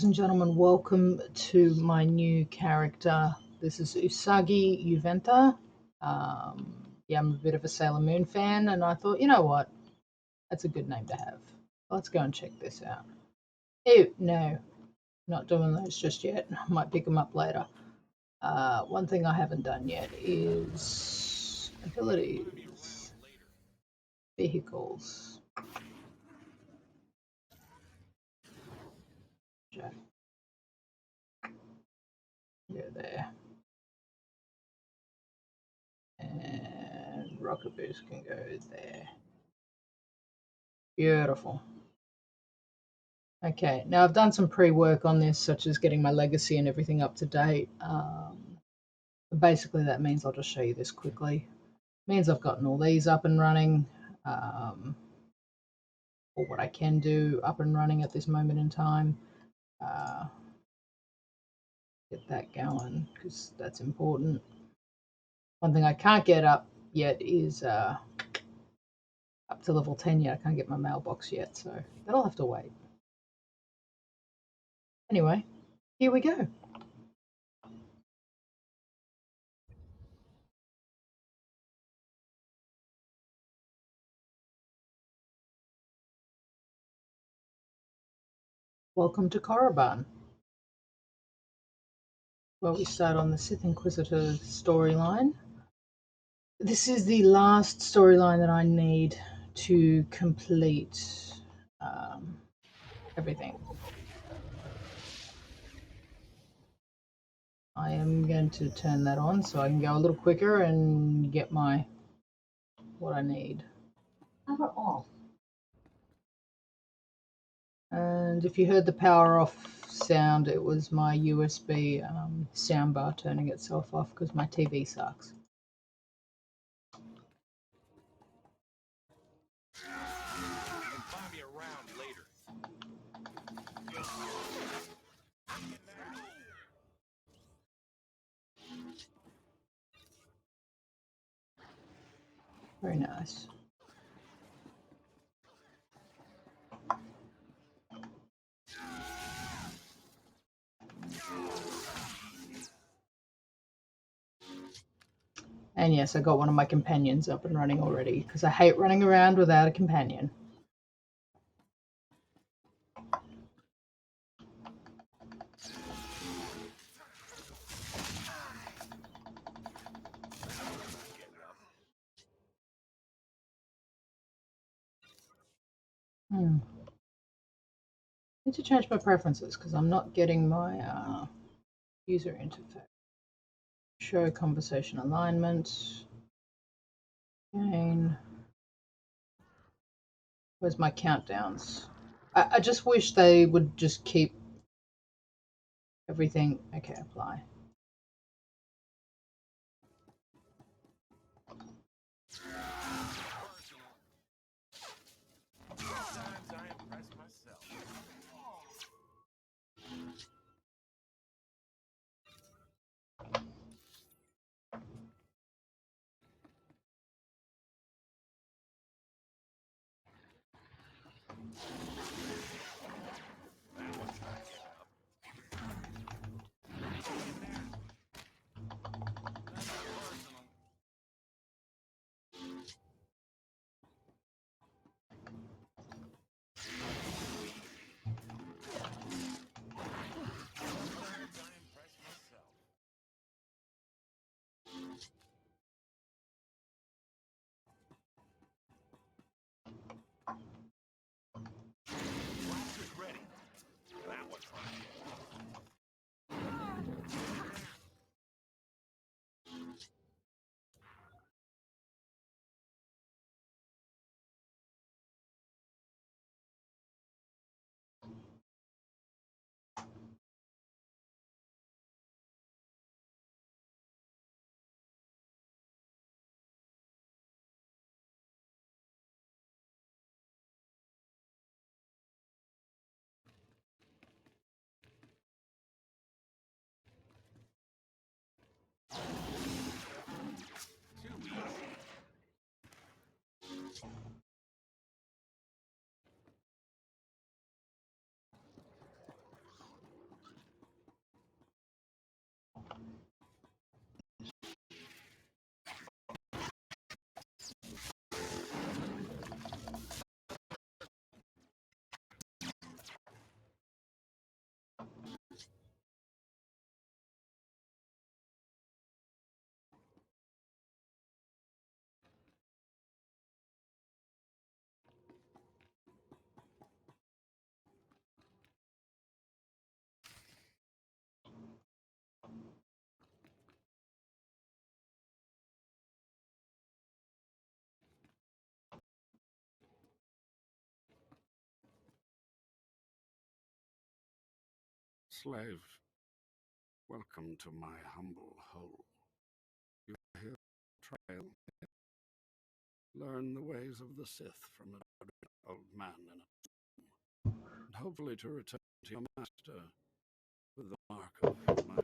Ladies and gentlemen, welcome to my new character. This is Usagi Juventa. Yeah, I'm a bit of a Sailor Moon fan, and I thought, you know what? That's a good name to have. Let's go and check this out. Ew, no, not doing those just yet. I might pick them up later. One thing I haven't done yet is abilities, vehicles. Jack. Go there. And rocket boost can go there. Beautiful. Okay, now I've done some pre-work on this, such as getting my legacy and everything up to date. Basically, that means I'll just show you this quickly. It means I've gotten all these up and running, or what I can do up and running at this moment in time. Get that going, because that's important. One thing I can't get up yet is up to level 10 yet. I can't get my mailbox yet, so that'll have to wait. Anyway, here we go. Welcome to Korriban, where we start on the Sith Inquisitor storyline. This is the last storyline that I need to complete everything. I am going to turn that on so I can go a little quicker and get my what I need. Power off. And if you heard the power off sound, it was my USB soundbar turning itself off because my TV sucks. Very nice. And yes, I got one of my companions up and running already because I hate running around without a companion. I need to change my preferences because I'm not getting my user interface. Show conversation alignment. Gain. Where's my countdowns? I just wish they would just keep everything. Okay, apply. Slave, welcome to my humble hole. You hear the trail? Learn the ways of the Sith from an old man in a tomb, and hopefully to return to your master with the mark of my...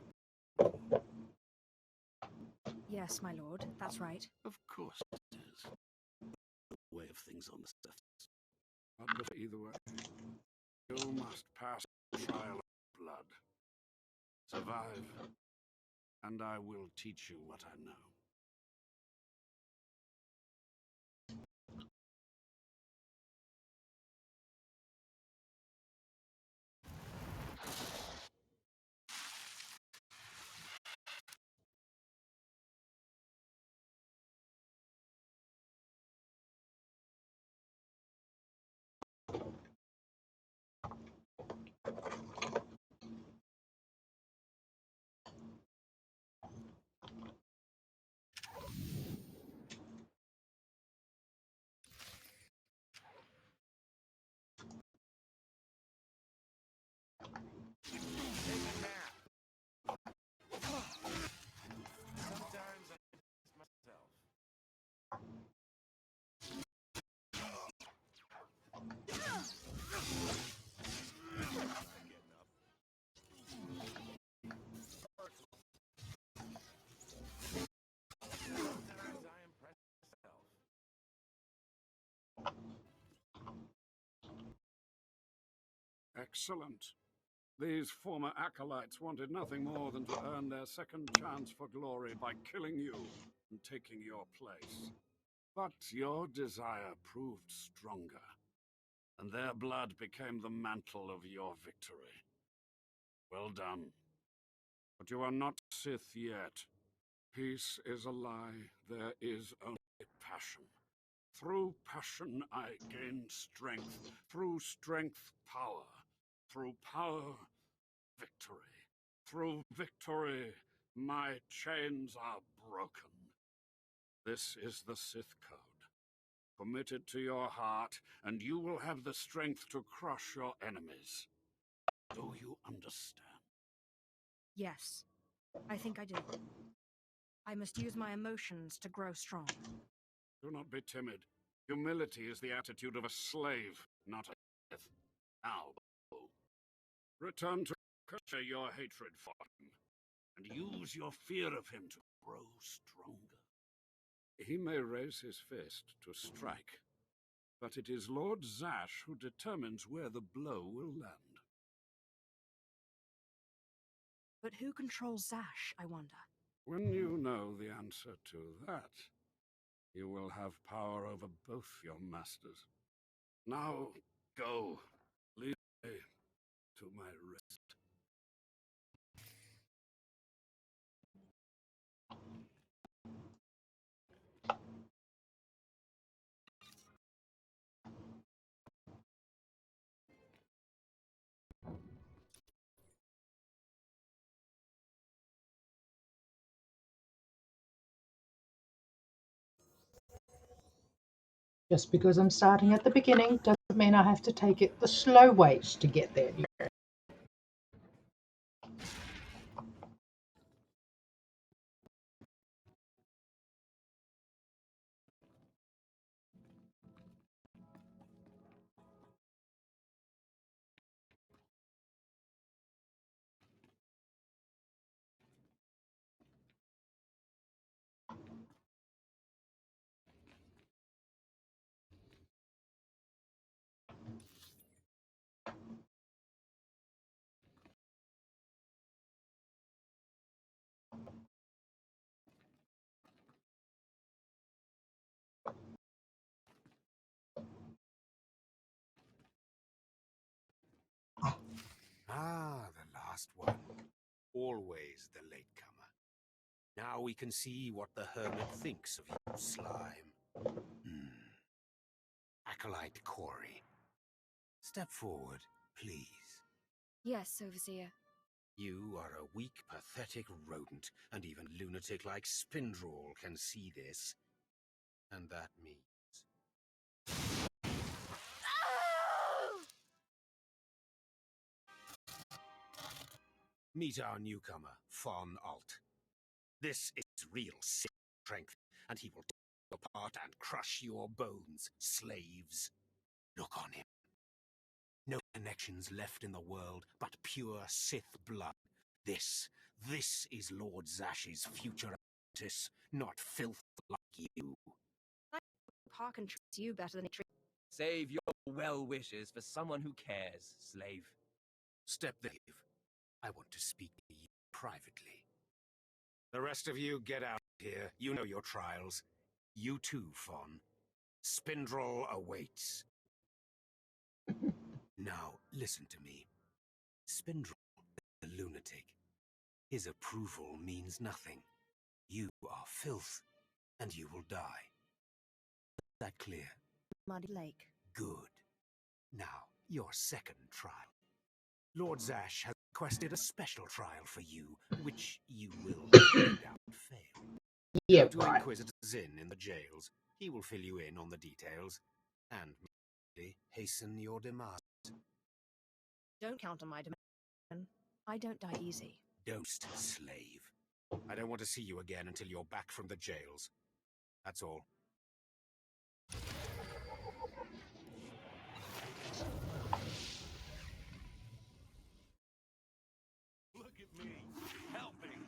Yes, my lord, that's right. Of course it is. The way of things on the Sith. But either way, you must pass the trial of blood. Survive, and I will teach you what I know. Excellent. These former acolytes wanted nothing more than to earn their second chance for glory by killing you and taking your place. But your desire proved stronger, and their blood became the mantle of your victory. Well done. But you are not Sith yet. Peace is a lie. There is only passion. Through passion I gain strength. Through strength, power. Through power, victory. Through victory, my chains are broken. This is the Sith Code. Commit it to your heart, and you will have the strength to crush your enemies. Do you understand? Yes, I think I do. I must use my emotions to grow strong. Do not be timid. Humility is the attitude of a slave, not a Sith. Now, return to share your hatred for him, and use your fear of him to grow stronger. He may raise his fist to strike, but it is Lord Zash who determines where the blow will land. But who controls Zash, I wonder? When you know the answer to that, you will have power over both your masters. Now, go. Lead me to my rest. Just because I'm starting at the beginning doesn't mean I have to take it the slow way to get there. Ah, the last one. Always the latecomer. Now we can see what the hermit thinks of you, slime. Acolyte Corey. Step forward, please. Yes, Overseer. You are a weak, pathetic rodent, and even a lunatic like Spindrel can see this. And that means... Meet our newcomer, Von Alt. This is real Sith strength, and he will tear you apart and crush your bones, slaves. Look on him. No connections left in the world, but pure Sith blood. This is Lord Zash's future apprentice, not filth like you. Harkin treats you better than he treats. Save your well wishes for someone who cares, slave. Step there. I want to speak to you privately. The rest of you get out here. You know your trials. You too, Fawn. Spindrel awaits. Now, listen to me. Spindrel is a lunatic. His approval means nothing. You are filth, and you will die. Is that clear? Muddy Lake. Good. Now, your second trial. Lord Zash has requested a special trial for you, which you will no doubt fail. Yeah, Go to right. Inquisitor's Inn in the jails. He will fill you in on the details, and maybe hasten your demise. Don't count on my demand. I don't die easy. Dosed, slave. I don't want to see you again until you're back from the jails. That's all. Look at me, helping.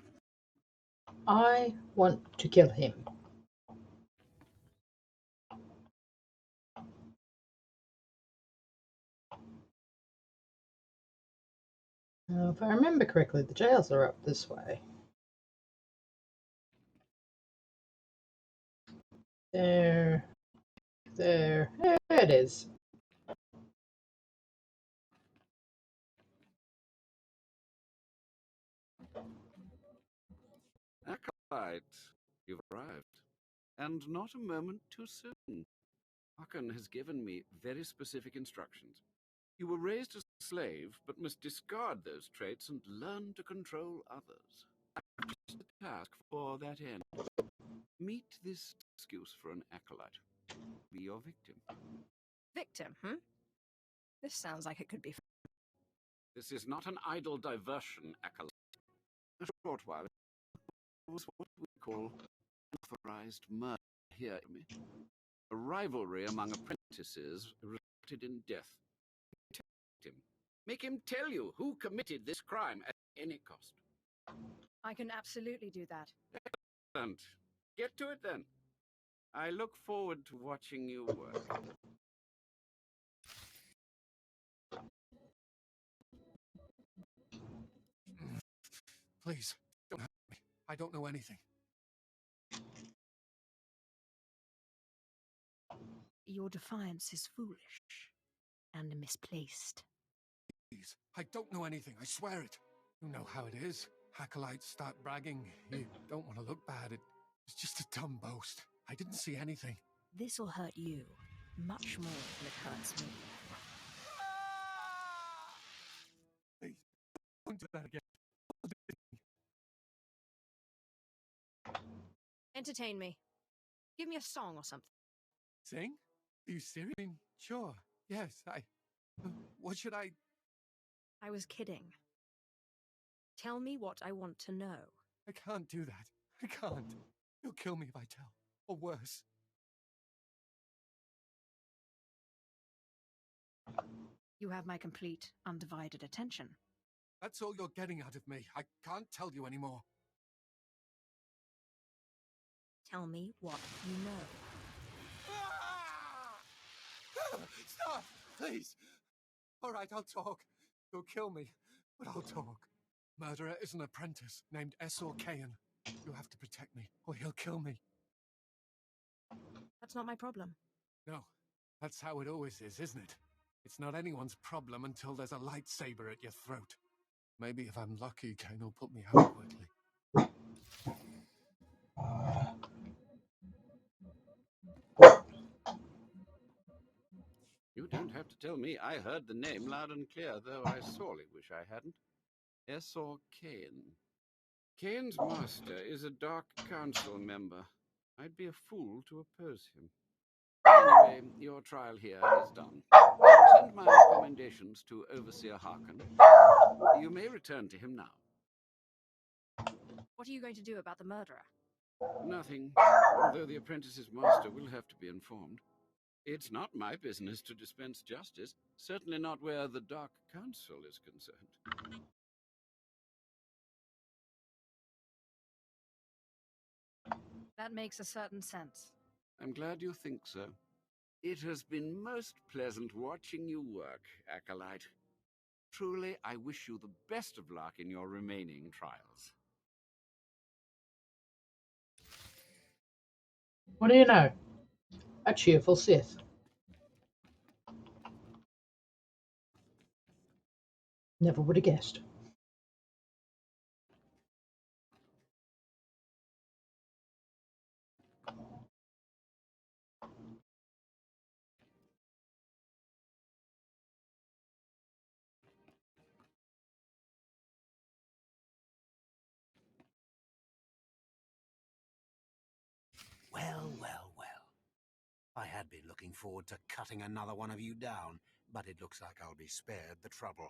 I want to kill him. If I remember correctly, the jails are up this way. There it is. Acolyte, you've arrived. And not a moment too soon. Hakan has given me very specific instructions. You were raised as a slave, but must discard those traits and learn to control others. I've just a task for that end. Meet this excuse for an acolyte. Be your victim. Victim, This sounds like it could be. This is not an idle diversion, acolyte. A short while ago was what we call unauthorized murder here. A rivalry among apprentices resulted in death. Make him tell you who committed this crime at any cost. I can absolutely do that. And get to it then. I look forward to watching you work. Please, don't hurt me. I don't know anything. Your defiance is foolish and misplaced. Please, I don't know anything. I swear it. You know how it is. Acolytes start bragging. You don't want to look bad. It's just a dumb boast. I didn't see anything. This will hurt you much more than it hurts me. Please, don't do that again. Entertain me. Give me a song or something. Sing? Are you serious? I mean, sure. Yes, what should I... I was kidding. Tell me what I want to know. I can't do that. I can't. You'll kill me if I tell. Or worse. You have my complete, undivided attention. That's all you're getting out of me. I can't tell you anymore. Tell me what you know. Stop! Please! All right, I'll talk. You'll kill me, but I'll talk. Murderer is an apprentice named SWTOR. You have to protect me, or he'll kill me. That's not my problem. No, that's how it always is, isn't it? It's not anyone's problem until there's a lightsaber at your throat. Maybe if I'm lucky, Kane will put me out quickly. You don't have to tell me. I heard the name loud and clear, though I sorely wish I hadn't. SWTOR. Kane's master is a Dark Council member. I'd be a fool to oppose him. Anyway, your trial here is done. I'll send my commendations to Overseer Harkin. You may return to him now. What are you going to do about the murderer? Nothing, although the apprentice's master will have to be informed. It's not my business to dispense justice, certainly not where the Dark Council is concerned. That makes a certain sense. I'm glad you think so. It has been most pleasant watching you work, Acolyte. Truly, I wish you the best of luck in your remaining trials. What do you know? A cheerful Sith. Never would have guessed. Well, well, well. I had been looking forward to cutting another one of you down, but it looks like I'll be spared the trouble.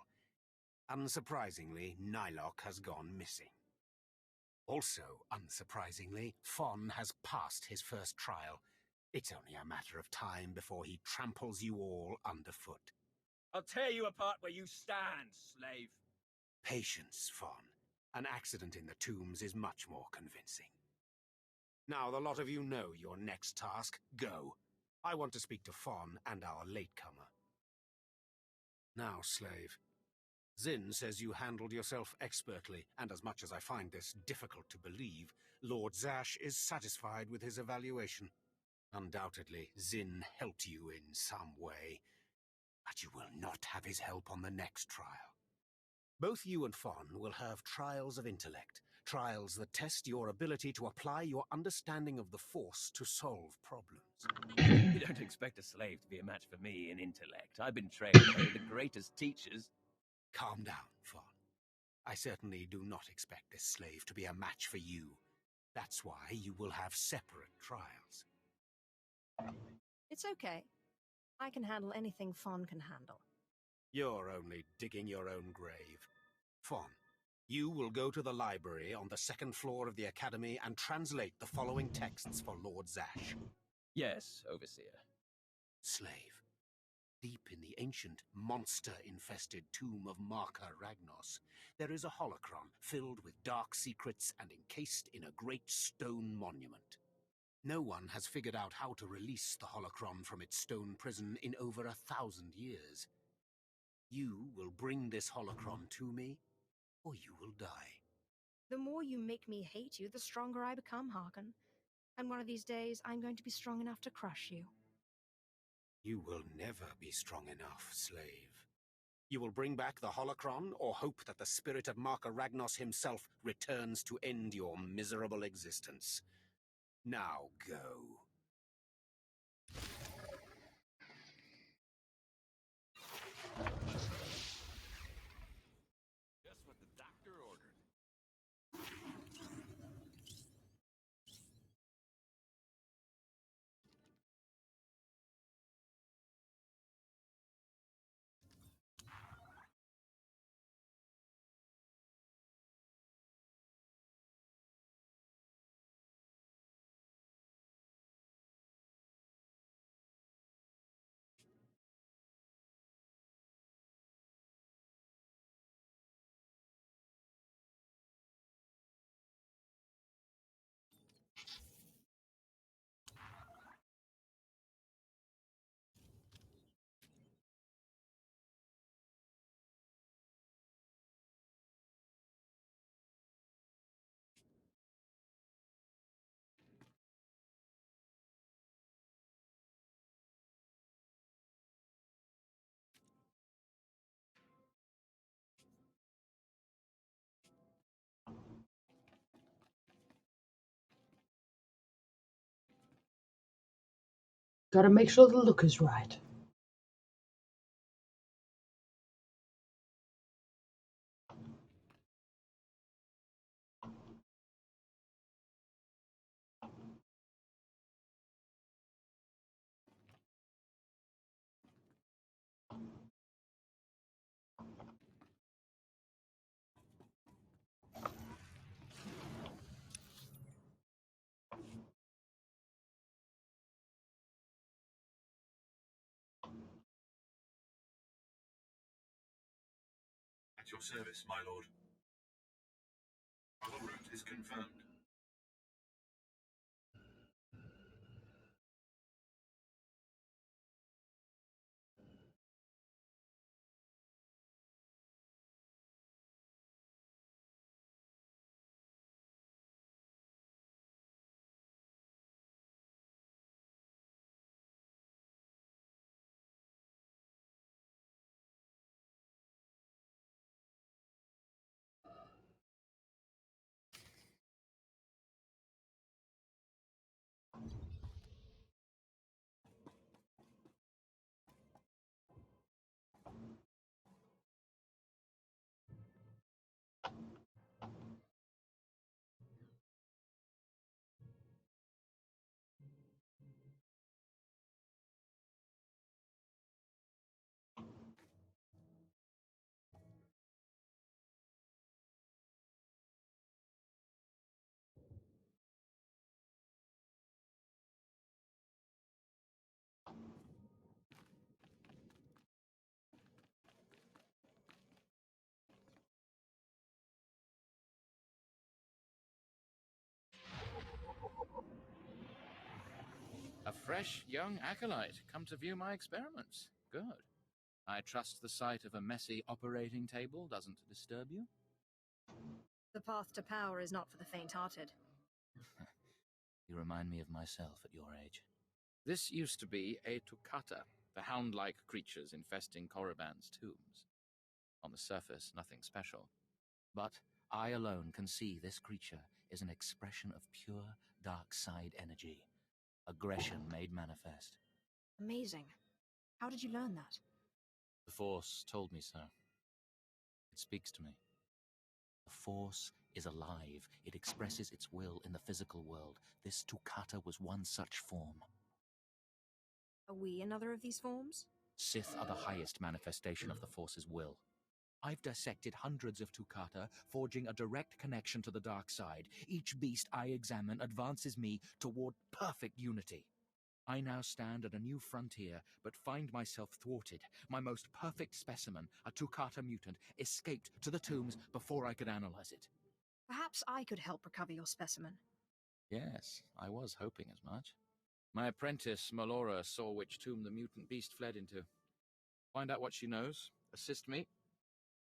Unsurprisingly, Nylock has gone missing. Also, unsurprisingly, Fon has passed his first trial. It's only a matter of time before he tramples you all underfoot. I'll tear you apart where you stand, slave. Patience, Fon. An accident in the tombs is much more convincing. Now the lot of you know your next task. Go. I want to speak to Fon and our latecomer. Now, slave. Zin says you handled yourself expertly, and as much as I find this difficult to believe, Lord Zash is satisfied with his evaluation. Undoubtedly, Zin helped you in some way, but you will not have his help on the next trial. Both you and Fon will have trials of intellect, trials that test your ability to apply your understanding of the Force to solve problems. You don't expect a slave to be a match for me in intellect. I've been trained under the greatest teachers. Calm down, Fon. I certainly do not expect this slave to be a match for you. That's why you will have separate trials. It's okay. I can handle anything Fawn can handle. You're only digging your own grave. Fon, you will go to the library on the second floor of the Academy and translate the following texts for Lord Zash. Yes, Overseer. Slave, deep in the ancient, monster-infested tomb of Marka Ragnos, there is a holocron filled with dark secrets and encased in a great stone monument. No one has figured out how to release the holocron from its stone prison in over 1,000 years. You will bring this holocron to me, or you will die. The more you make me hate you, the stronger I become, Harkon. And one of these days, I'm going to be strong enough to crush you. You will never be strong enough, slave. You will bring back the holocron, or hope that the spirit of Marka Ragnos himself returns to end your miserable existence. Now go. Just what the doctor ordered. Gotta make sure the look is right. At your service, my lord. Our route is confirmed. A fresh young acolyte, come to view my experiments. Good. I trust the sight of a messy operating table doesn't disturb you? The path to power is not for the faint-hearted. You remind me of myself at your age. This used to be a Tukata, the hound-like creatures infesting Korriban's tombs. On the surface, nothing special. But I alone can see this creature is an expression of pure dark side energy. Aggression made manifest. Amazing. How did you learn that? The Force told me so. It speaks to me. The Force is alive. It expresses its will in the physical world. This Tukata was one such form. Are we another of these forms? Sith are the highest manifestation of the Force's will. I've dissected hundreds of Tukata, forging a direct connection to the dark side. Each beast I examine advances me toward perfect unity. I now stand at a new frontier, but find myself thwarted. My most perfect specimen, a Tukata mutant, escaped to the tombs before I could analyze it. Perhaps I could help recover your specimen. Yes, I was hoping as much. My apprentice, Melora, saw which tomb the mutant beast fled into. Find out what she knows, assist me,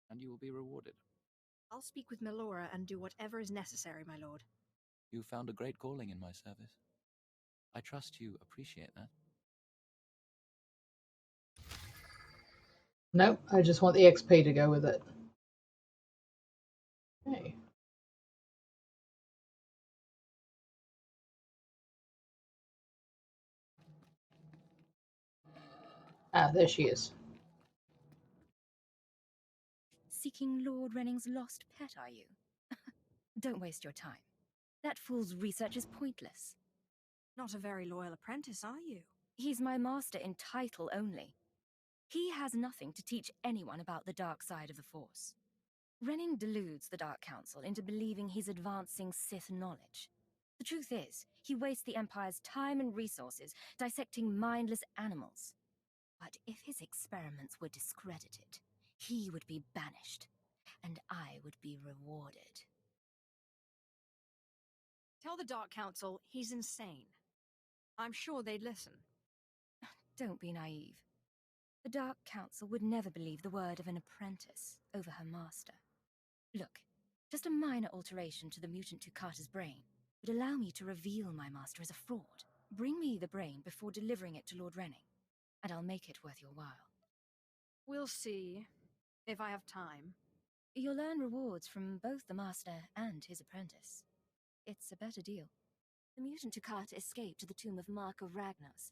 and you will be rewarded. I'll speak with Melora and do whatever is necessary, my lord. You found a great calling in my service. I trust you appreciate that. Nope, I just want the XP to go with it. Okay. Ah, there she is. Seeking Lord Renning's lost pet, are you? Don't waste your time. That fool's research is pointless. Not a very loyal apprentice, are you? He's my master in title only. He has nothing to teach anyone about the dark side of the Force. Renning deludes the Dark Council into believing he's advancing Sith knowledge. The truth is, he wastes the Empire's time and resources dissecting mindless animals. But if his experiments were discredited, he would be banished, and I would be rewarded. Tell the Dark Council he's insane. I'm sure they'd listen. Don't be naive. The Dark Council would never believe the word of an apprentice over her master. Look, just a minor alteration to the mutant Tukata's brain would allow me to reveal my master as a fraud. Bring me the brain before delivering it to Lord Renning, and I'll make it worth your while. We'll see, if I have time. You'll earn rewards from both the master and his apprentice. It's a better deal. The mutant Tukata escaped to the tomb of Mark of Ragnos.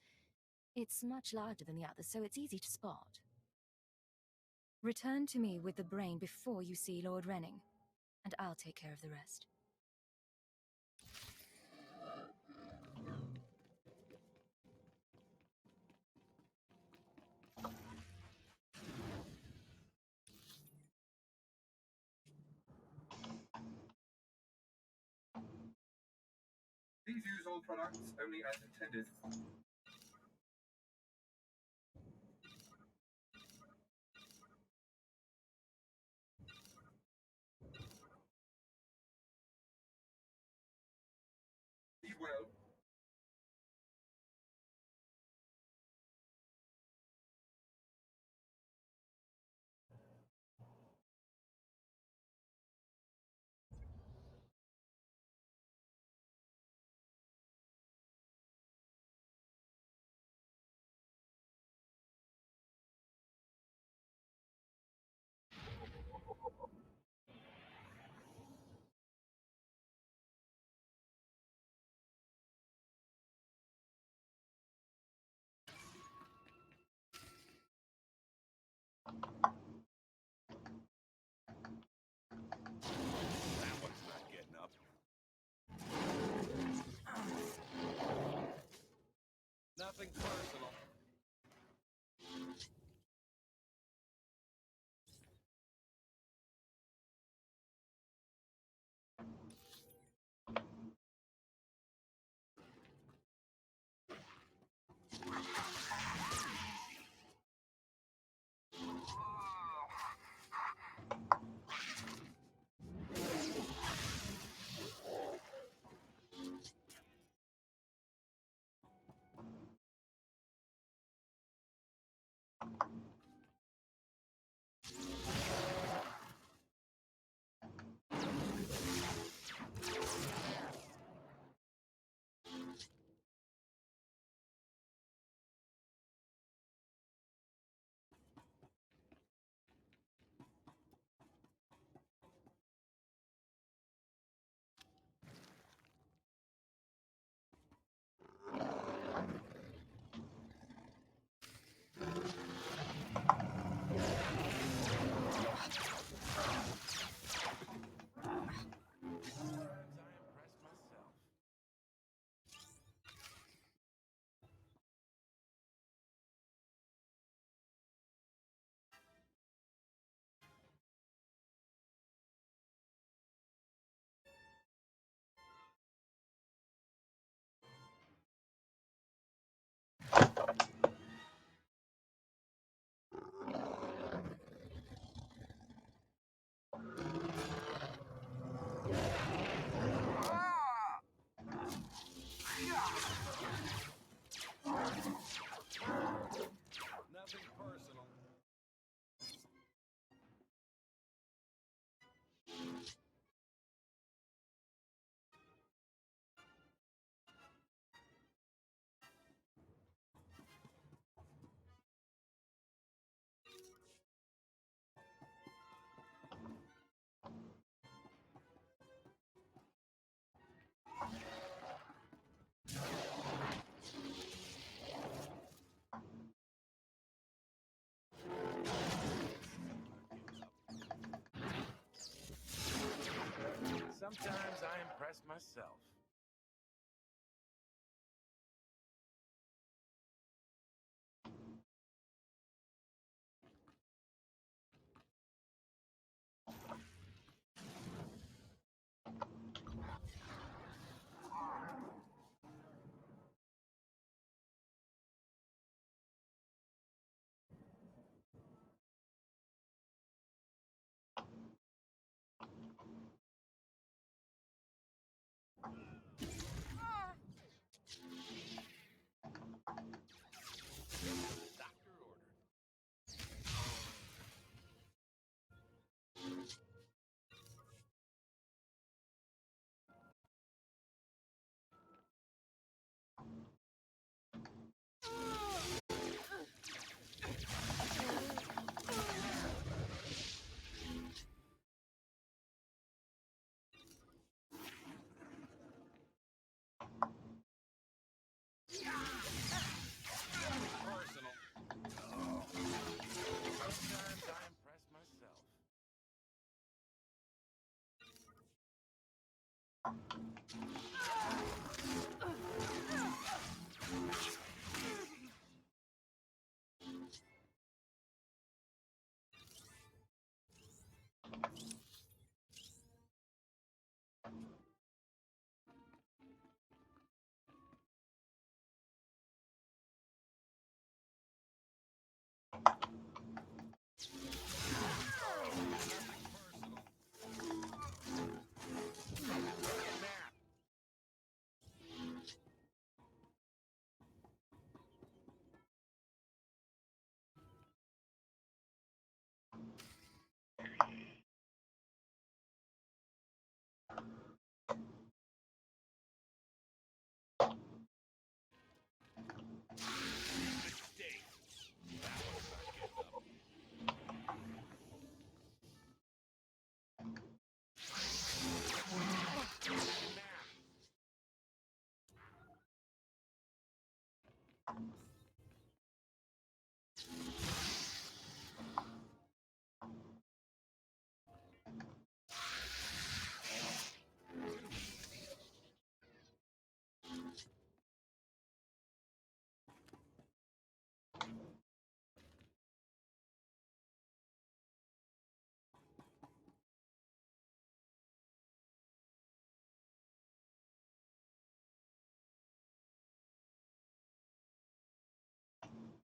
It's much larger than the others, so it's easy to spot. Return to me with the brain before you see Lord Renning, and I'll take care of the rest. Please use all products only as intended. well. That one's not getting up. Nothing personal. Nothing personal. Sometimes I impress myself.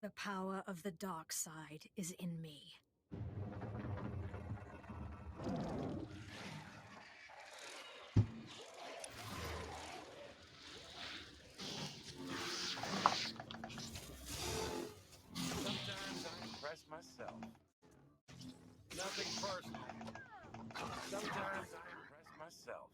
The power of the dark side is in me. Sometimes I impress myself. Nothing personal. Sometimes I impress myself.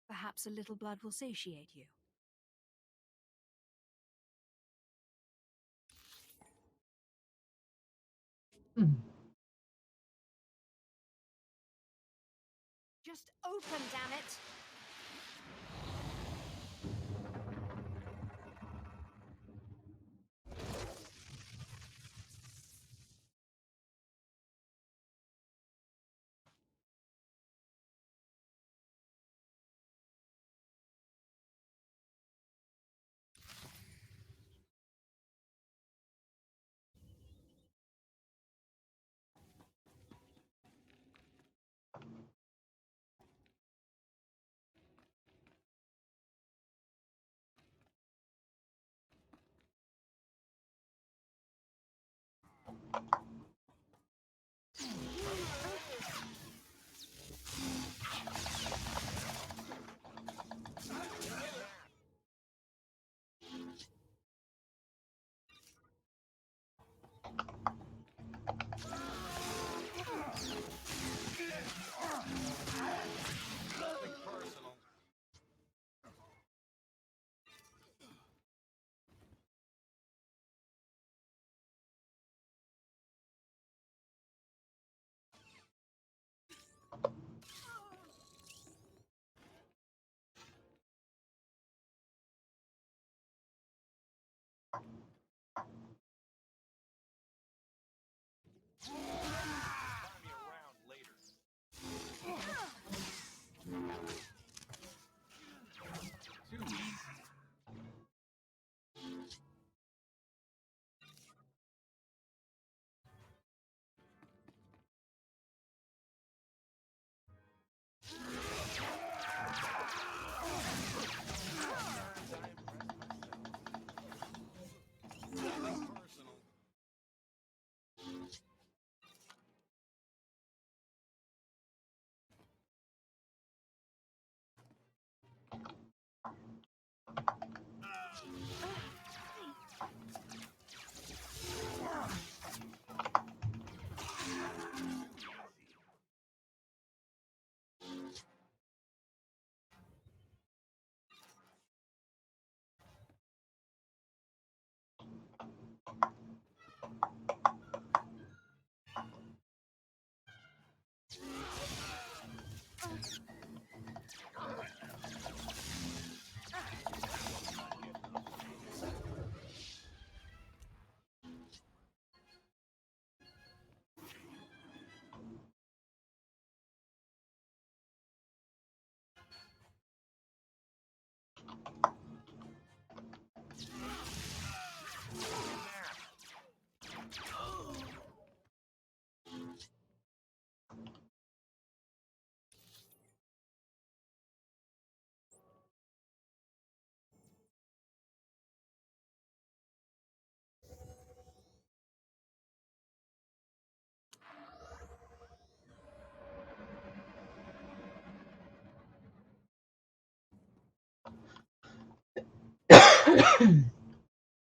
Perhaps a little blood will satiate you. Hmm. Just open, damn it! Nothing personal. Find me around later. Too easy. Sometimes I impress myself. Nothing personal.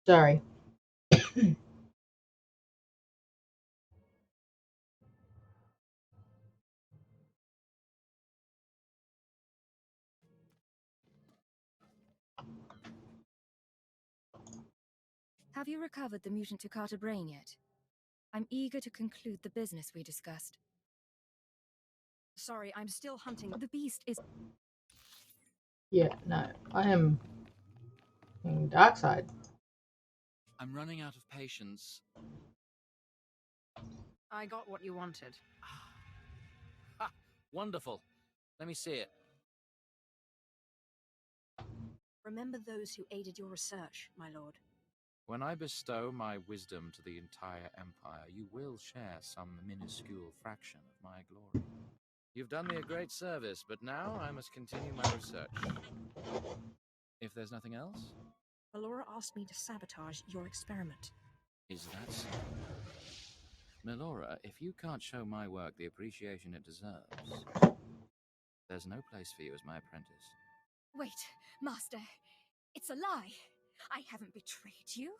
Sorry. Have you recovered the mutant Takata brain yet? I'm eager to conclude the business we discussed. Sorry, I'm still hunting. The beast is... Yeah, no, I am in dark side. I'm running out of patience. I got what you wanted. Ha! Wonderful. Let me see it. Remember those who aided your research, my lord. When I bestow my wisdom to the entire Empire, you will share some minuscule fraction of my glory. You've done me a great service, but now I must continue my research. If there's nothing else? Valora asked me to sabotage your experiment. Is that so? Melora, if you can't show my work the appreciation it deserves, there's no place for you as my apprentice. Wait, Master. It's a lie. I haven't betrayed you.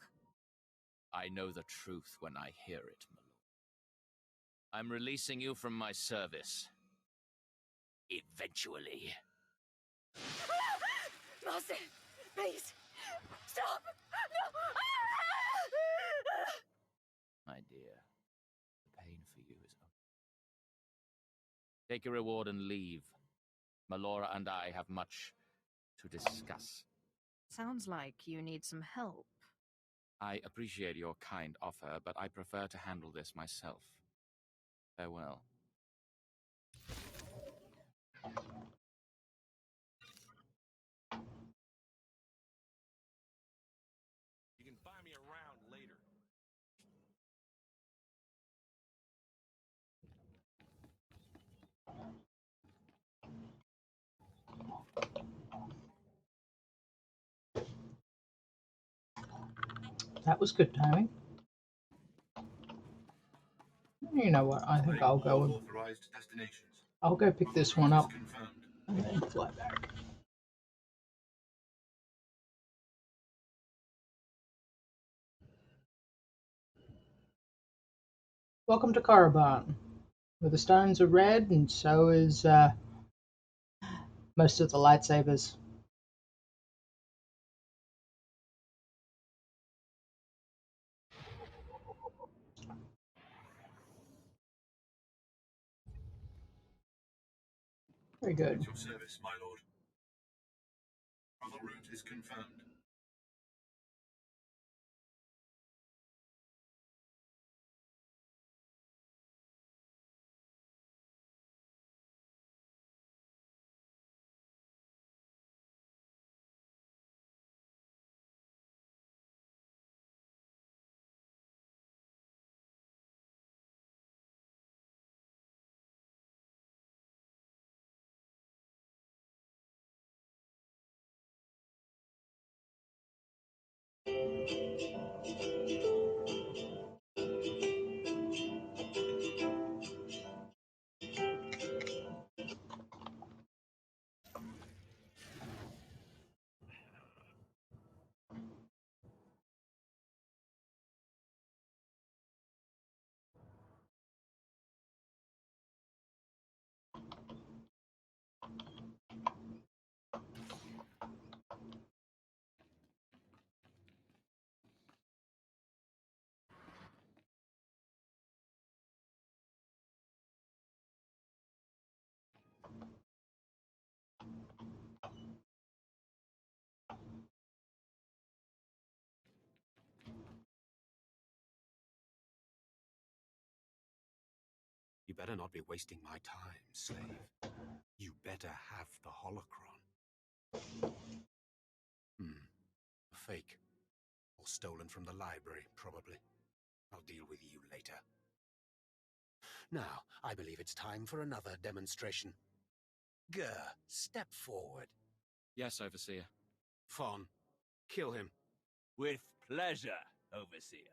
I know the truth when I hear it, Melora. I'm releasing you from my service. Eventually. Master, please, stop! No! My dear, the pain for you is over. Take your reward and leave. Melora and I have much to discuss. Sounds like you need some help. I appreciate your kind offer, but I prefer to handle this myself. Farewell. You can find me around later. That was good timing. You know what? I think I'll go. Authorized destinations. I'll go pick this one up Confirmed. and then fly back. Welcome to Korriban, where the stones are red and so is most of the lightsabers. Very good. At your service, my lord. Travel route is confirmed. You better not be wasting my time, slave. You better have the holocron. A fake. Or stolen from the library, probably. I'll deal with you later. Now, I believe it's time for another demonstration. Gur, step forward. Yes, Overseer. Fawn, kill him. With pleasure, Overseer.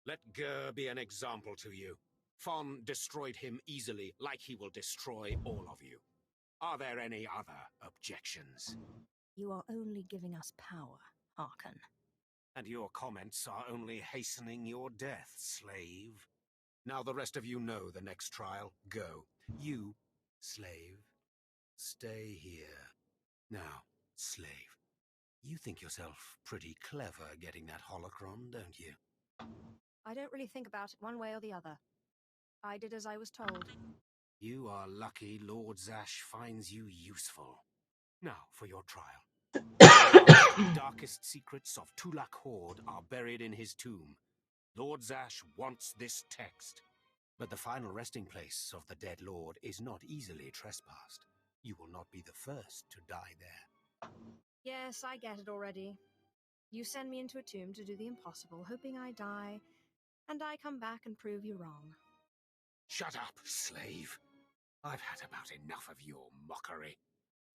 Let Gur be an example to you. Fawn destroyed him easily, like he will destroy all of you. Are there any other objections? You are only giving us power, Harkon. And your comments are only hastening your death, slave. Now the rest of you know the next trial. Go. You, slave, stay here. Now, slave, you think yourself pretty clever getting that holocron, don't you? I don't really think about it one way or the other. I did as I was told. You are lucky Lord Zash finds you useful. Now for your trial. The darkest secrets of Tulak Horde are buried in his tomb. Lord Zash wants this text. But the final resting place of the dead lord is not easily trespassed. You will not be the first to die there. Yes, I get it already. You send me into a tomb to do the impossible, hoping I die, and I come back and prove you wrong. Shut up, slave. I've had about enough of your mockery.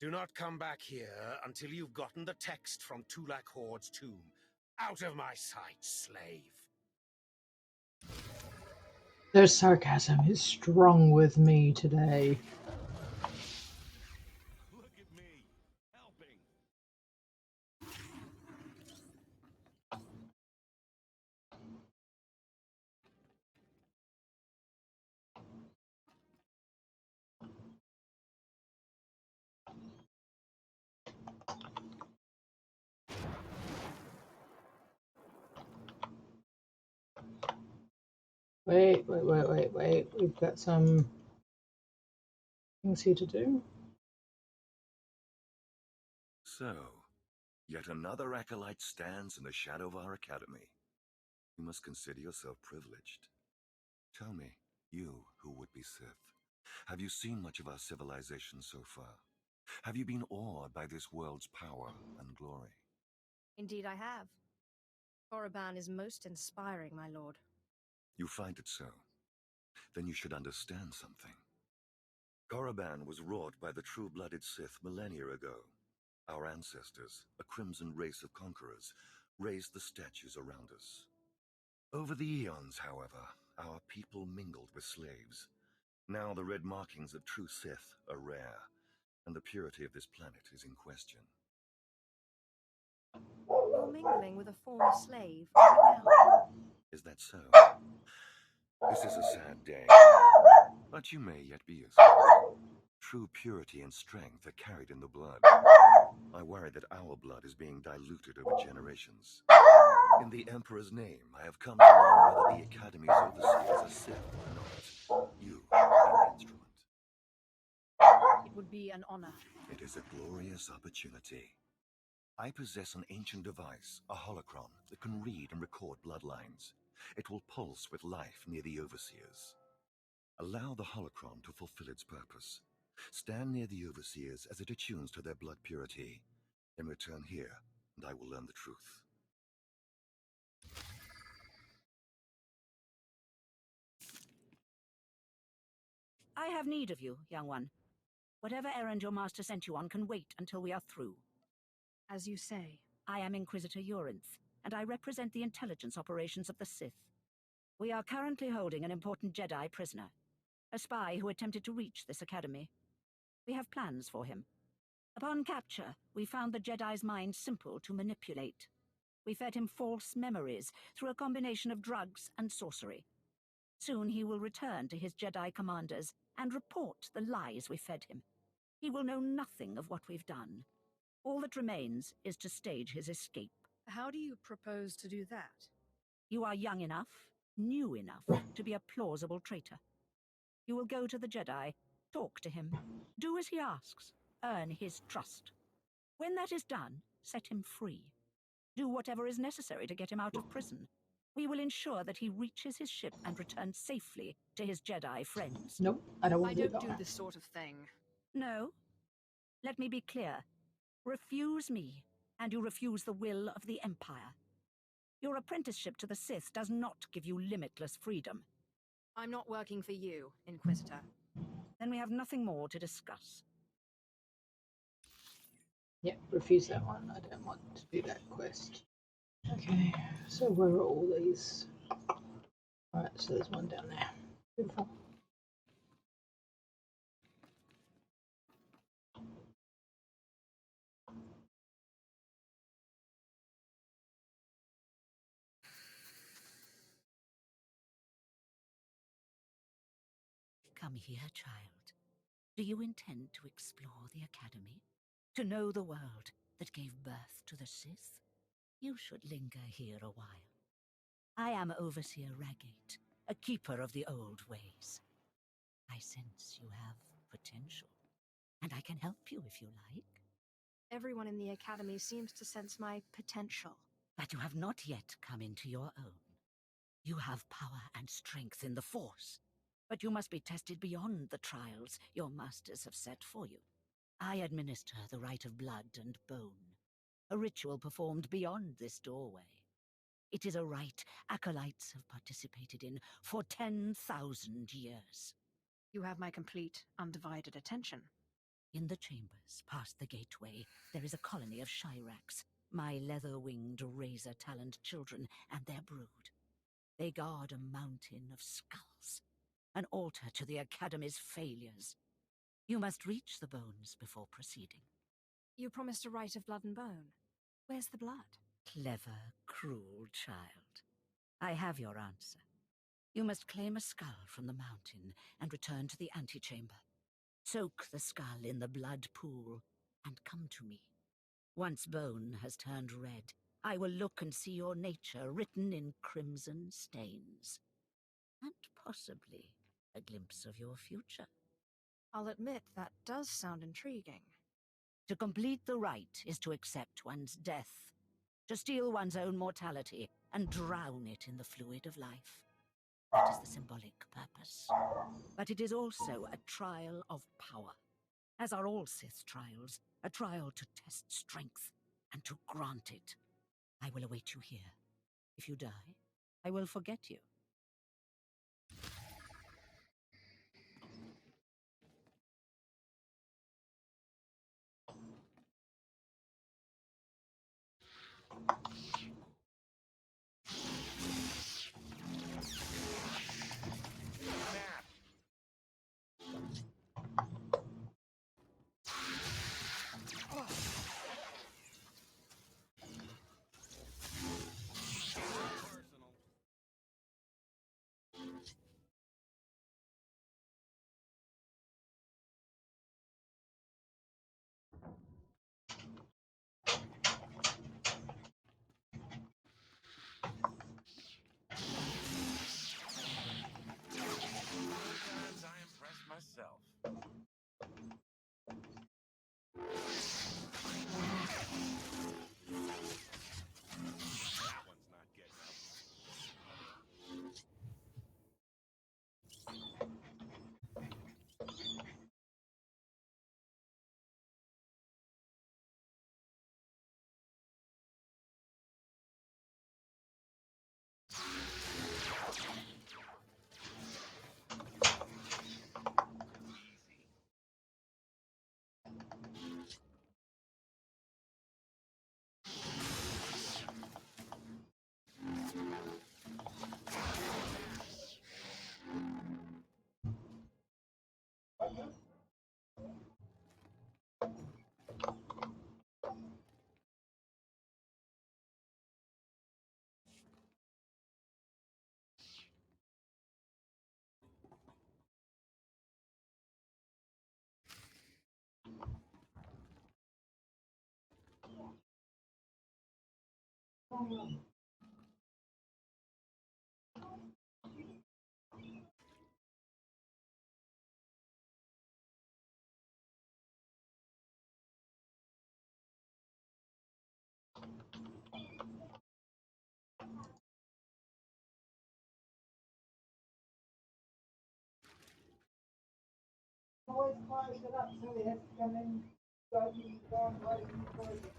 Do not come back here until you've gotten the text from Tulak Horde's tomb. Out of my sight, slave. Their sarcasm is strong with me today. Look at me, helping. Wait. We've got some things here to do. So, yet another acolyte stands in the shadow of our academy. You must consider yourself privileged. Tell me, you who would be Sith, have you seen much of our civilization so far? Have you been awed by this world's power and glory? Indeed I have. Korriban is most inspiring, my lord. You find it so? Then you should understand something. Korriban was wrought by the true-blooded Sith millennia ago. Our ancestors, a crimson race of conquerors, raised the statues around us. Over the eons, however, our people mingled with slaves. Now the red markings of true Sith are rare, and the purity of this planet is in question. You're mingling with a former slave right now. Is that so? This is a sad day, but you may yet be useful. True purity and strength are carried in the blood. I worry that our blood is being diluted over generations. In the Emperor's name, I have come to learn whether the Academy's overseers are Sith or not. You are the instrument. It would be an honor. It is a glorious opportunity. I possess an ancient device, a holocron, that can read and record bloodlines. It will pulse with life near the overseers. Allow the holocron to fulfill its purpose. Stand near the overseers as it attunes to their blood purity. Then return here, and I will learn the truth. I have need of you, young one. Whatever errand your master sent you on can wait until we are through. As you say. I am Inquisitor Urinth, and I represent the intelligence operations of the Sith. We are currently holding an important Jedi prisoner, a spy who attempted to reach this academy. We have plans for him. Upon capture, we found the Jedi's mind simple to manipulate. We fed him false memories through a combination of drugs and sorcery. Soon he will return to his Jedi commanders and report the lies we fed him. He will know nothing of what we've done. All that remains is to stage his escape. How do you propose to do that? You are young enough, new enough, to be a plausible traitor. You will go to the Jedi, talk to him, do as he asks, earn his trust. When that is done, set him free. Do whatever is necessary to get him out of prison. We will ensure that he reaches his ship and returns safely to his Jedi friends. Nope, I don't want to do don't that. do this sort of thing. No. Let me be clear. Refuse me, and you refuse the will of the Empire. Your apprenticeship to the Sith does not give you limitless freedom. I'm not working for you, Inquisitor. Then we have nothing more to discuss. Yep, refuse that one. I don't want to do that quest. Okay, so where are all these? Alright, so there's one down there. Beautiful. Come here, child. Do you intend to explore the Academy? To know the world that gave birth to the Sith? You should linger here a while. I am Overseer Ragate, a keeper of the old ways. I sense you have potential, and I can help you if you like. Everyone in the Academy seems to sense my potential. But you have not yet come into your own. You have power and strength in the Force. but you must be tested beyond the trials your masters have set for you. I administer the rite of blood and bone, a ritual performed beyond this doorway. It is a rite acolytes have participated in for 10,000 years. You have my complete, undivided attention. In the chambers, past the gateway, there is a colony of Shyraks, my leather-winged, razor-taloned children and their brood. They guard a mountain of skulls, an altar to the Academy's failures. You must reach the bones before proceeding. You promised a rite of blood and bone. Where's the blood? Clever, cruel child. I have your answer. You must claim a skull from the mountain and return to the antechamber. Soak the skull in the blood pool and come to me. Once bone has turned red, I will look and see your nature written in crimson stains. And possibly a glimpse of your future. I'll admit that does sound intriguing. To complete the rite is to accept one's death, to steal one's own mortality and drown it in the fluid of life. That is the symbolic purpose. But it is also a trial of power, as are all Sith trials, a trial to test strength and to grant it. I will await you here. If you die, I will forget you. I impressed myself. That one's not getting up. Always close it up so we have to come in, go and wait and close it.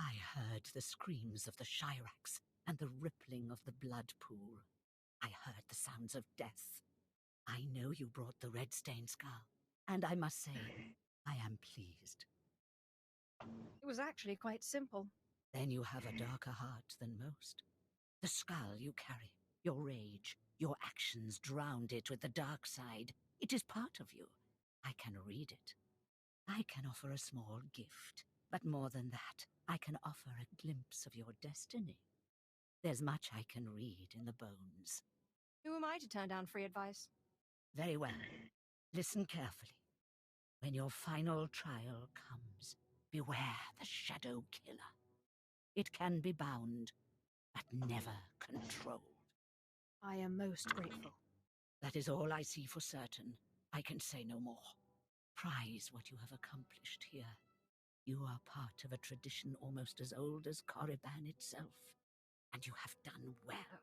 I heard the screams of the Shyraks and the rippling of the blood pool. I heard the sounds of death. I know you brought the red-stained skull, and I must say, I am pleased. It was actually quite simple. Then you have a darker heart than most. The skull you carry, your rage, your actions drowned it with the dark side. It is part of you. I can read it. I can offer a small gift. But more than that, I can offer a glimpse of your destiny. There's much I can read in the bones. Who am I to turn down free advice? Very well. Listen carefully. When your final trial comes, beware the Shadow Killer. It can be bound, but never controlled. I am most grateful. That is all I see for certain. I can say no more. Prize what you have accomplished here. You are part of a tradition almost as old as Korriban itself, and you have done well.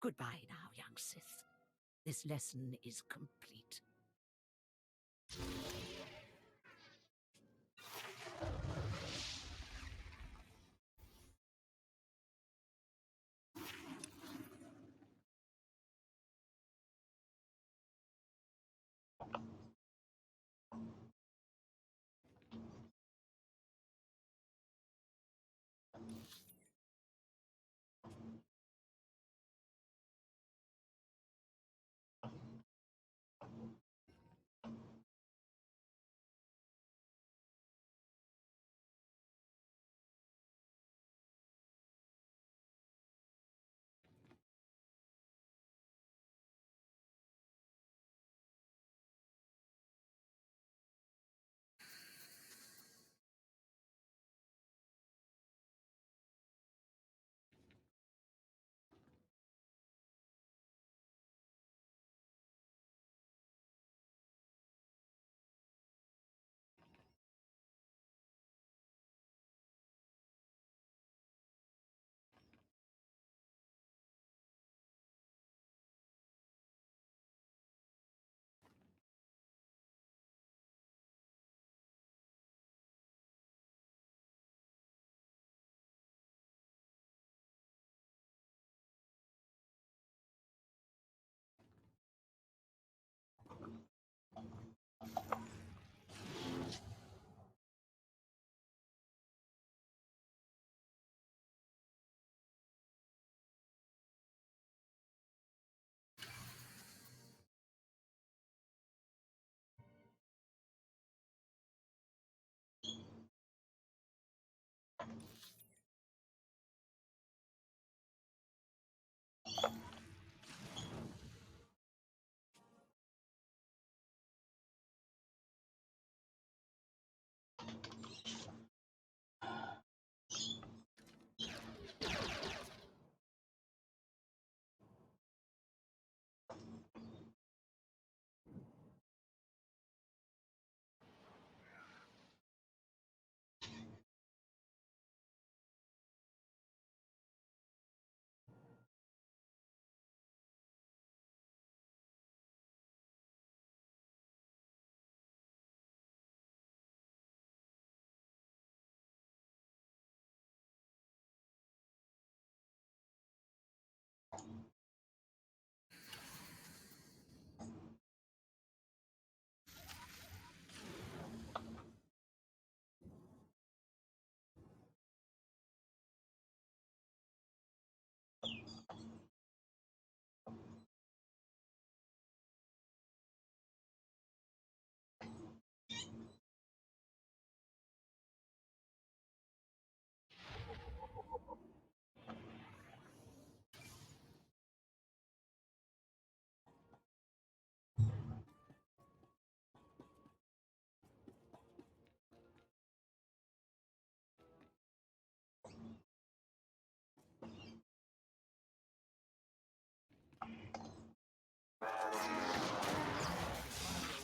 Goodbye now, young Sith. This lesson is complete.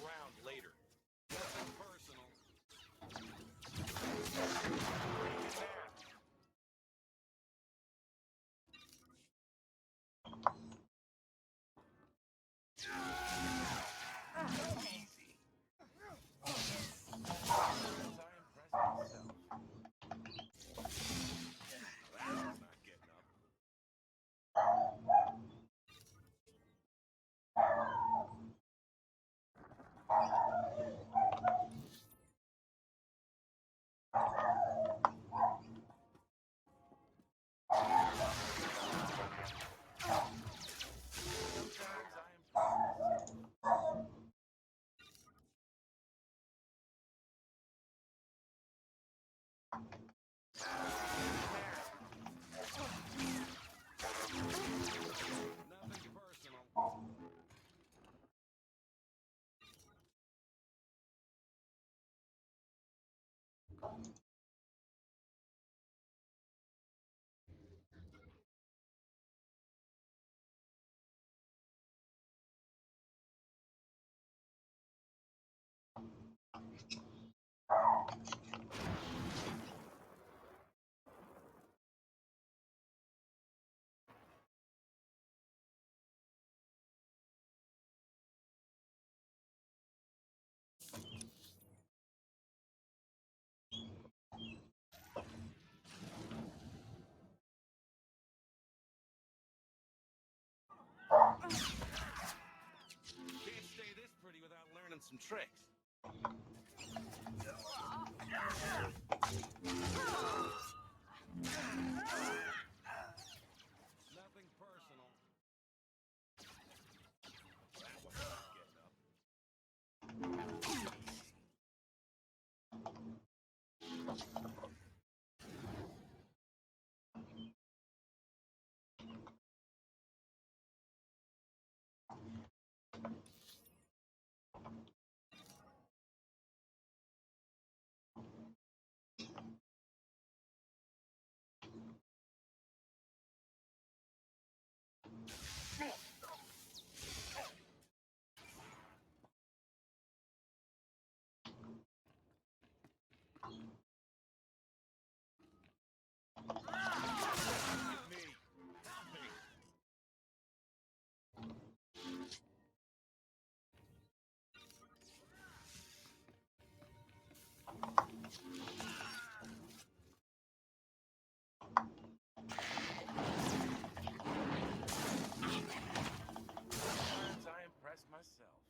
Around later. Nothing personal. Can't stay this pretty without learning some tricks. Nothing personal. That was not getting up. Sometimes I impress myself.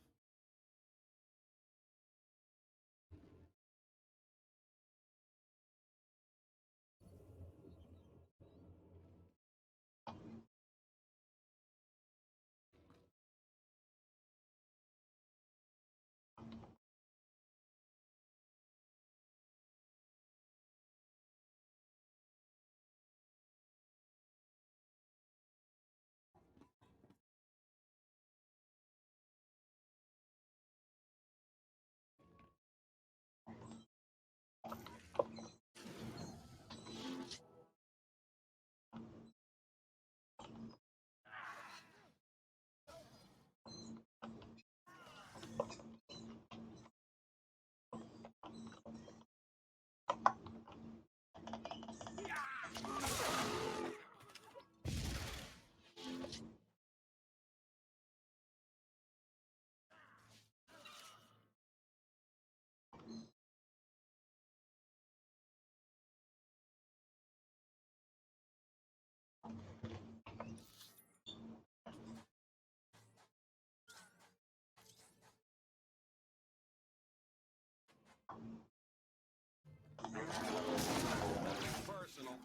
Nothing personal.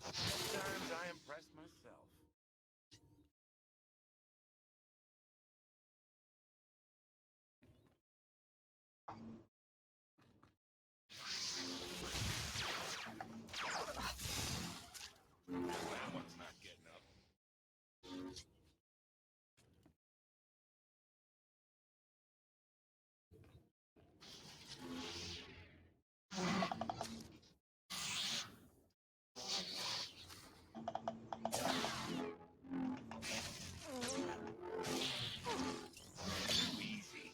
Sometimes I impress myself. That one's not getting up. Too easy.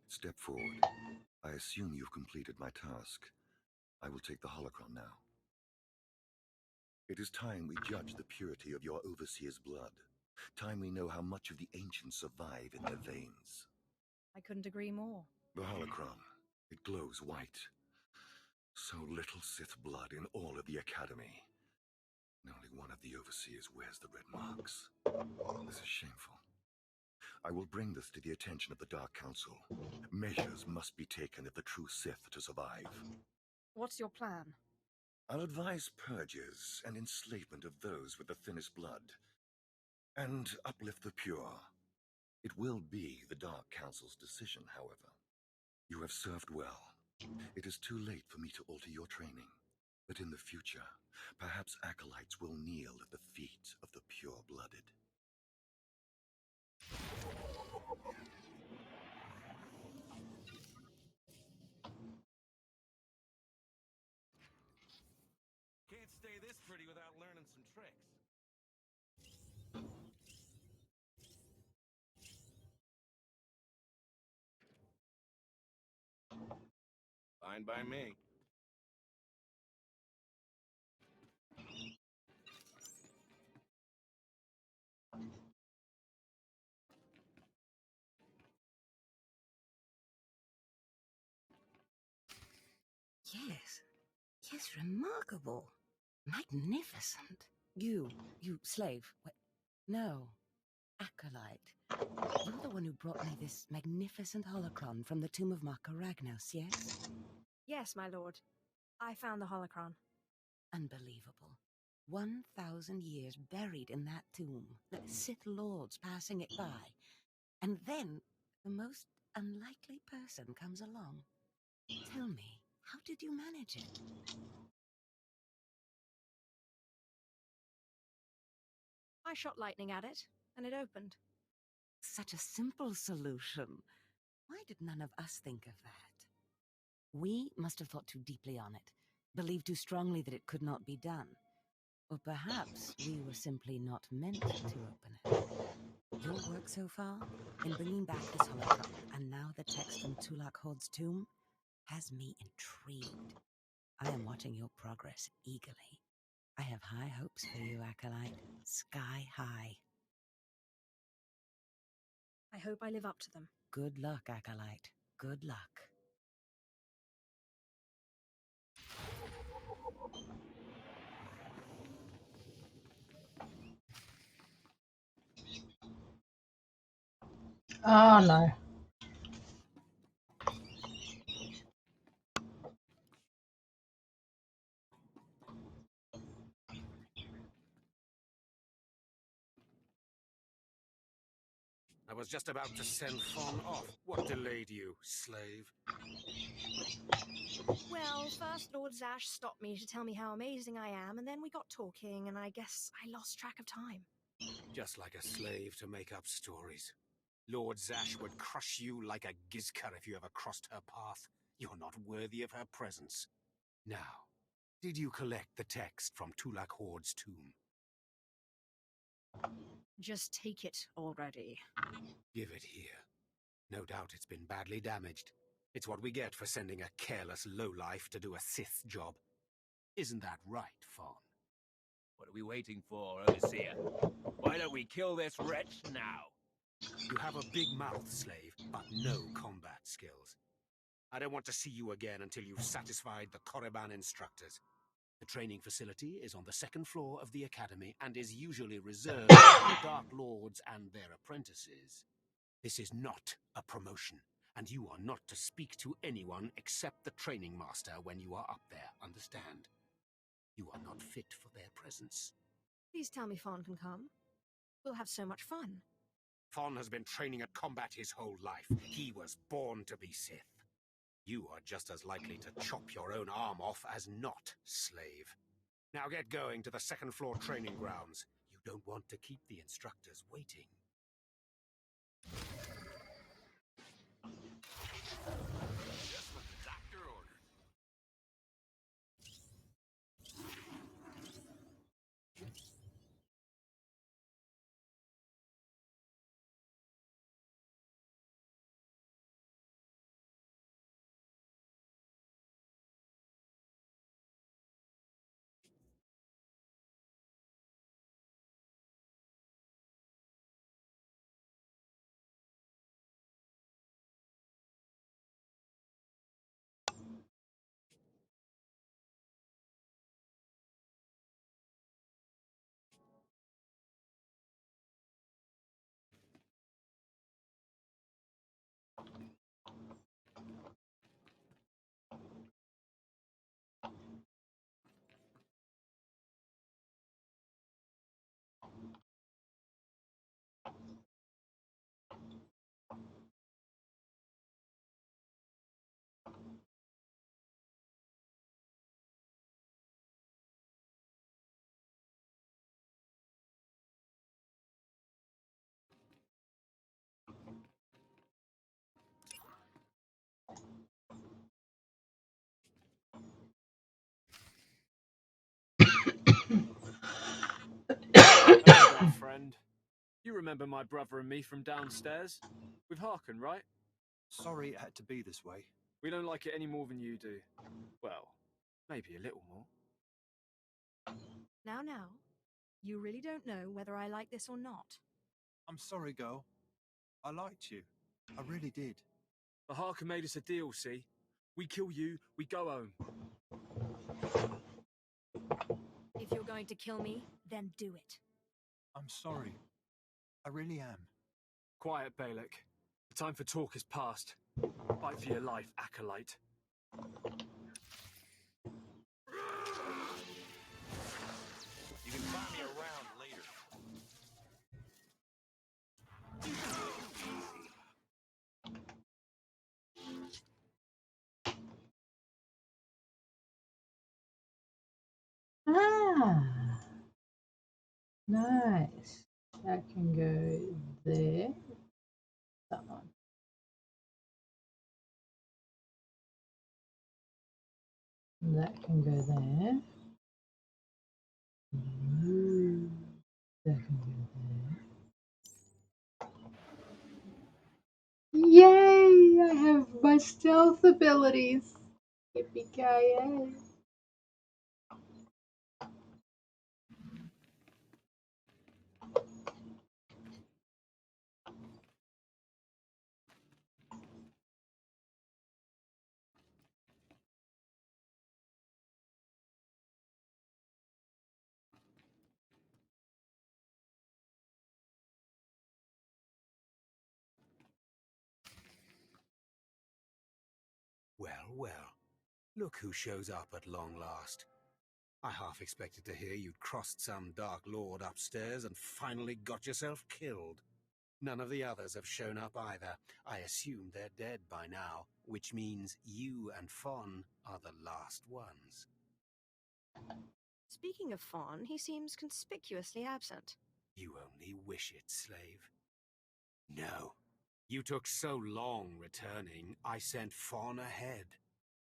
Step forward. I assume you've completed my task. I will take the holocron now. It is time we judge the purity of your overseer's blood. Time we know how much of the ancients survive in their veins. I couldn't agree more. The holocron, it glows white. So little Sith blood in all of the Academy. And only one of the overseers wears the red marks. This is shameful. I will bring this to the attention of the Dark Council. Measures must be taken if the true Sith to survive. What's your plan? I'll advise purges and enslavement of those with the thinnest blood. And uplift the pure. It will be the Dark Council's decision, however. You have served well. It is too late for me to alter your training. But in the future, perhaps acolytes will kneel at the feet of the pure-blooded. Can't stay this pretty without learning some tricks. Fine by me. Yes. Yes, remarkable. Magnificent. You slave. No. Acolyte. You're the one who brought me this magnificent holocron from the tomb of Marka Ragnos, yes? Yes, my lord. I found the holocron. Unbelievable. 1,000 years buried in that tomb, the Sith Lords passing it by. And then the most unlikely person comes along. Tell me, how did you manage it? I shot lightning at it, and it opened. Such a simple solution. Why did none of us think of that? We must have thought too deeply on it, believed too strongly that it could not be done. Or perhaps we were simply not meant to open it. Your work so far, in bringing back this holocron, and now the text from Tulak Horde's tomb, has me intrigued. I am watching your progress eagerly. I have high hopes for you, Acolyte. Sky high. I hope I live up to them. Good luck, Acolyte. Good luck. Oh no. I was just about to send Fawn off. What delayed you, slave? Well, first Lord Zash stopped me to tell me how amazing I am, and then we got talking, and I guess I lost track of time. Just like a slave to make up stories. Lord Zash would crush you like a gizka if you ever crossed her path. You're not worthy of her presence. Now, did you collect the text from Tulak Horde's tomb? Just take it already. Give it here. No doubt it's been badly damaged. It's what we get for sending a careless lowlife to do a Sith job. Isn't that right, Fawn? What are we waiting for, Overseer? Why don't we kill this wretch now? You have a big mouth, slave, but no combat skills. I don't want to see you again until you've satisfied the Korriban instructors. The training facility is on the second floor of the Academy and is usually reserved for the Dark Lords and their apprentices. This is not a promotion, and you are not to speak to anyone except the training master when you are up there, understand? You are not fit for their presence. Please tell me Fawn can come. We'll have so much fun. Fawn has been training at combat his whole life. He was born to be Sith. You are just as likely to chop your own arm off as not, slave. Now get going to the second floor training grounds. You don't want to keep the instructors waiting. remember my brother and me from downstairs. With Harkin, right? Sorry it had to be this way. We don't like it any more than you do. Well, maybe a little more. Now, you really don't know whether I like this or not. I'm sorry, girl. I liked you. I really did. But Harkin made us a deal, see? We kill you, we go home. If you're going to kill me, then do it. I'm sorry. I really am. Quiet, Balak. The time for talk is past. Fight for your life, acolyte. You can find me around later. Ah, nice. That can go there. That one. That can go there. Ooh, that can go there. Yay! I have my stealth abilities. Yippee-ki-yay. Well, well. Look who shows up at long last. I half expected to hear you'd crossed some Dark Lord upstairs and finally got yourself killed. None of the others have shown up either. I assume they're dead by now, which means you and Fawn are the last ones. Speaking of Fawn, he seems conspicuously absent. You only wish it, slave. No. You took so long returning, I sent Fawn ahead.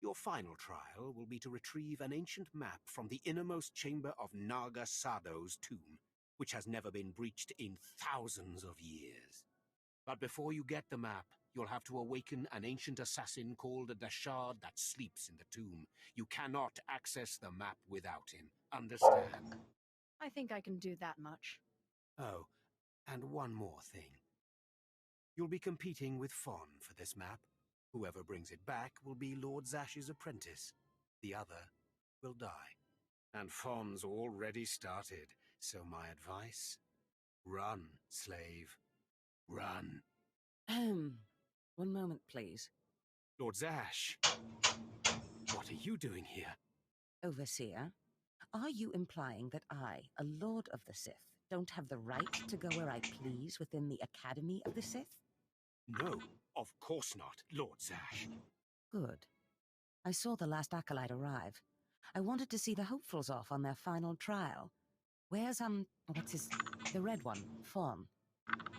Your final trial will be to retrieve an ancient map from the innermost chamber of Naga Sado's tomb, which has never been breached in thousands of years. But before you get the map, you'll have to awaken an ancient assassin called a Dashard that sleeps in the tomb. You cannot access the map without him. Understand? I think I can do that much. Oh, and one more thing. You'll be competing with Fawn for this map. Whoever brings it back will be Lord Zash's apprentice. The other will die. And Fawn's already started, so my advice? Run, slave. Run. One moment, please. Lord Zash, what are you doing here? Overseer, are you implying that I, a Lord of the Sith, don't have the right to go where I please within the Academy of the Sith? No, of course not, Lord Zash. Good. I saw the last acolyte arrive. I wanted to see the hopefuls off on their final trial. Where's, the red one, Fawn?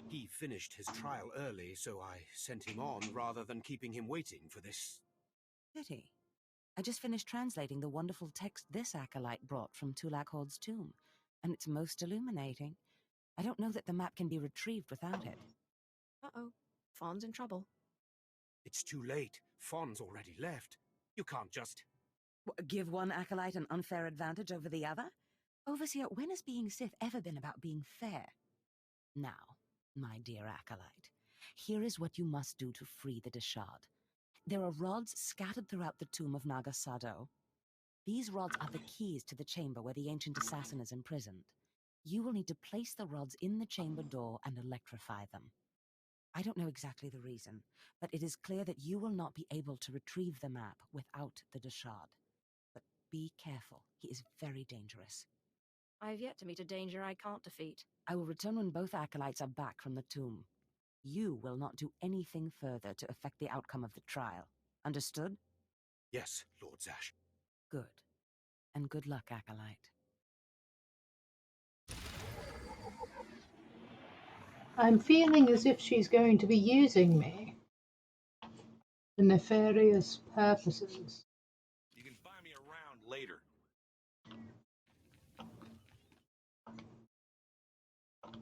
He finished his trial early, so I sent him on rather than keeping him waiting for this. Pity. I just finished translating the wonderful text this acolyte brought from Tulak Hord's tomb, and it's most illuminating. I don't know that the map can be retrieved without it. Uh-oh. Fawn's in trouble. It's too late. Fawn's already left. You can't just... Give one acolyte an unfair advantage over the other? Overseer, when has being Sith ever been about being fair? Now, my dear acolyte, here is what you must do to free the Dashard. There are rods scattered throughout the tomb of Naga Sado. These rods are the keys to the chamber where the ancient assassin is imprisoned. You will need to place the rods in the chamber door and electrify them. I don't know exactly the reason, but it is clear that you will not be able to retrieve the map without the Dashard. But be careful, he is very dangerous. I've yet to meet a danger I can't defeat. I will return when both acolytes are back from the tomb. You will not do anything further to affect the outcome of the trial. Understood? Yes, Lord Zash. Good. And good luck, acolyte. I'm feeling as if she's going to be using me for nefarious purposes. You can find me around later.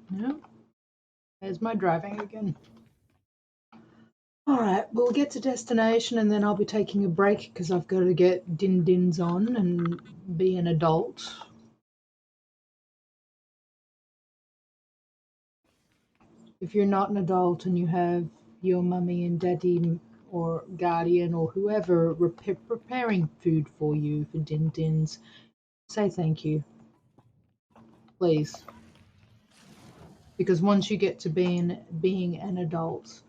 No? There's my driving again. Alright, we'll get to destination and then I'll be taking a break because I've got to get din-dins on and be an adult. If you're not an adult and you have your mummy and daddy or guardian or whoever preparing food for you for din-dins, say thank you. Please. Because once you get to being an adult,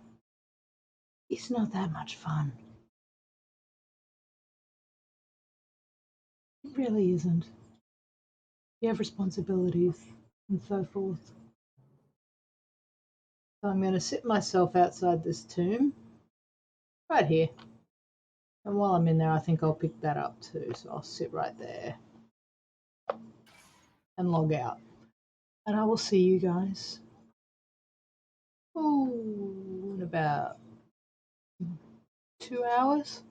it's not that much fun. It really isn't. You have responsibilities and so forth. So I'm going to sit myself outside this tomb, right here. And while I'm in there, I think I'll pick that up too. So I'll sit right there and log out. And I will see you guys in about 2 hours.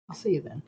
I'll see you then.